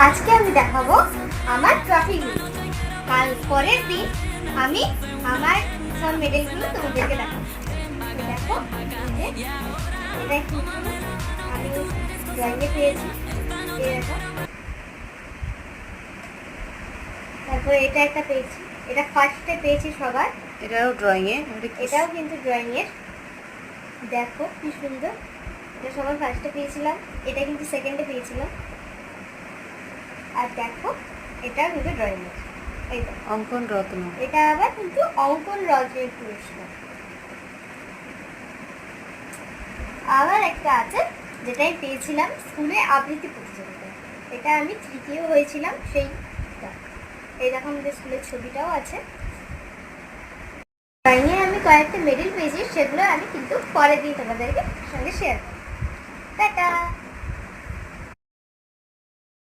আজকে আমি দেখাবো আমার ট্রফিগুলো। কাল পরের দিন আমি আমার সব মেডেলগুলো তোমাদেরকে দেখাবো। দেখো এটা কিন্তু আমি ড্রয়িংয়ে পেয়েছি। তারপর এটা একটা পেয়েছি, এটা ফার্স্টে পেয়েছি সবার। এটাও ড্রয়িংয়ে, এটাও কিন্তু ড্রয়িংয়ের। দেখো কি সুন্দর, এটা সবার ফার্স্টে পেয়েছিলাম, এটা কিন্তু সেকেন্ডে পেয়েছিলাম। আর দেখো এটাও কিন্তু ড্রয়িংয়ের, এই দেখো অঙ্কন রত্ন। এটা আবার কিন্তু অঙ্কন রত্নের পুরস্কার। আবার একটা আছে যেটা আমি পেয়েছিলাম স্কুলে আবৃত্তি প্রতিযোগিতায়, এটা আমি তৃতীয় হয়েছিলাম সেইটা। এই দেখো আমাদের স্কুলের ছবিটাও আছে। ড্রয়িংয়ে আমি কয়েকটা মেডেল পেয়েছি, সেগুলো আমি কিন্তু পরের দিন তোমাদেরকে সঙ্গে শেয়ার করব। টাটা।